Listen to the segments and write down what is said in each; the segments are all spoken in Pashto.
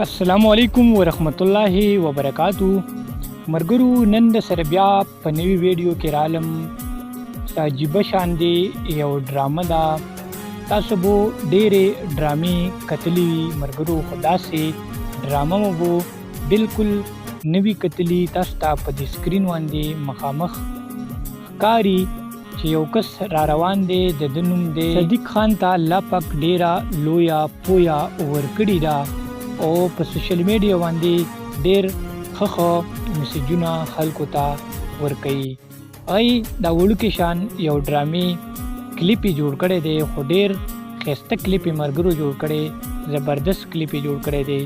السلام علیکم ورحمت الله وبرکاتو. مرګرو نن د سره بیا په نوی ویډیو کې رالم. عجیب شان دی یو ډرامه ده. تاسو بو ډېرې ډرامې کتلې وي مرګرو، خدا سي ډرامه مو بو بالکل نوی کتلی. تاسو ته په دې سکرین باندې مخامخ ښکاري چې یو کس را روان دی، د ده نوم دی صدیق خان. ته الله پاک ډېره لویه پویه ورکړې ده او په سوشل میډیا باندې ډېر ښه میسیجونه خلکو ته ورکوي. ای دا وړوکی شان یو ډرامې کلیپ یې جوړ کړی دی، خو ډېر ښایسته کلیپ یې مرګرو جوړ کړی، زبردست کلیپ یې جوړ کړی دی.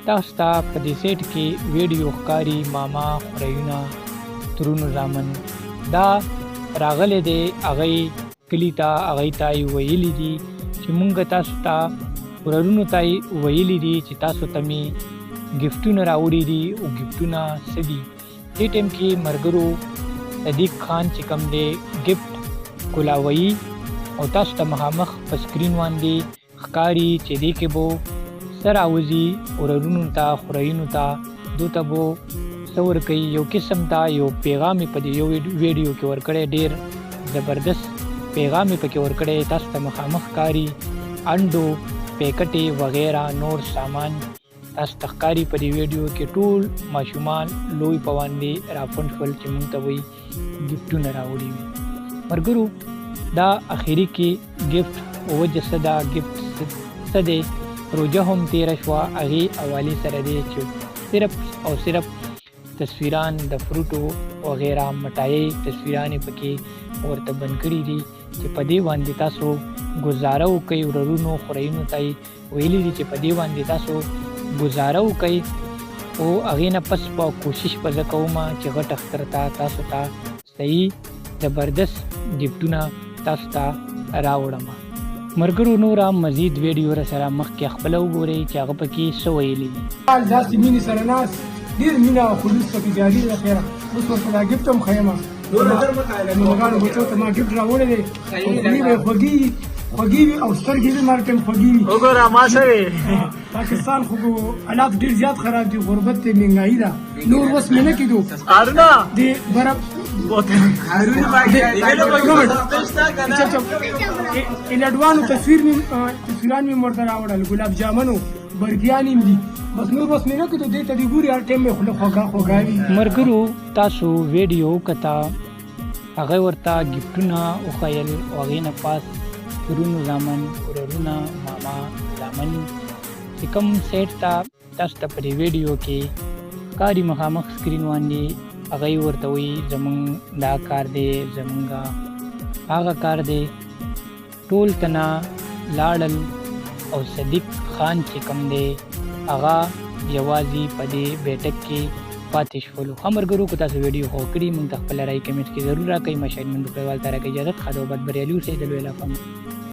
تاسو ته په دې سیټ کې ویډیو ښکاري ماما خورایونه ترونو زامن دا راغلی دی. هغې کلي ته هغوی ته یې ویلي دي چې مونږ تاسو ته ورورونو ته یې ویلي دي چې تاسو ته مې ګفټونه راوړي دي او ګفټونه څه دي. دې ټایم کې مرګرو صدیق خان چې کوم دی ګفټ کولاوي او تاسو ته مخامخ په سکرین باندې ښکاري چې دې کې به څه راوځي ورورونو ته خورایونو ته، دو ته به څه ورکوي. یو قسم ته یو پیغام یې په دې یو ویډیو کې ورکړی، ډېر زبردست پیغام یې پکې ورکړی. تاسو ته مخامخ ښکاري انډو پیکټې وغیرہ نور سامان تاسو ته ښکاري په دې ویډیو کې. ټول ماشومان لوی په باندې راپونډ شول چې مونږ ته وایي ګفټونه راوړي وي. مرګرو دا اخري کې ګفټ وجه څه ده، ګفټ څه دی، روژه هم تېره شوه، هغې حوالې سره دی چې صرف او صرف تصویران د فروټو وغیرہ مټایي تصویران یې پکې ورته بند کړي دي چې په دې باندې تاسو ګزاره وکئ. ورورونو خورایونو ته یې ویلي دي چې په دې باندې تاسو ګزاره وکئ او هغې نه پس په کوشش به زه کوم چې غټ اختر ته تاسو ته صحیح زبردست ګفټونه تاسو ته راوړم. مرګرو نوره مزید ویډیو را سره مخکې خپله وګورئ چې هغه پکې څه ویلي دي. داسې مینې سره ناست ډېر مینه او خلوص پکې جاري ده. خیره اوس ورته دا ګفټ هم ښیم، مونږانو بچو ته ما ګفټ راوړی دی. خولې به یې خوږې وي او سترګې به مار ټایم خوږې وي. وګوره ما سره پاکستان خو حالات ډېر زیات خراب دي، غربت دی، مهنګایي ده، نور وس مې نه کېدو هارونه د برف لډوانو تصویران مې ورته راوړل، ګلاب جامنو برګیان هم دي، بس نور بس مې نه کېدو. دې ته دې ګوري هر ټایم مې خوله خوږه وي. مرګرو تاسو ویډیو کته هغه ورته ګفټونه وښیل او هغې نه پاس ترونو زامن ورورونه ماما زامن چې کوم سیټ ته تاسو ته په دې ویډیو کې ښکاري مخامخ سکرین باندې، هغوی ورته وایي زمونږ دا کار دی، زمونږ هغه کار دی. ټول تنه لاړل او صدیق خان چې کوم دی هغه یوازې په دې بیټک کې پاتې شولو. ښه مرګرو که تاسو ویډیو خو کړي، مونږ ته خپله رایې کمنټ کې ضرور راکوئ. مشاهین منډو کلیوال ته راکوئ اجازت. ښه ده او بد بریالي اوسئ. د لوی الله په امان.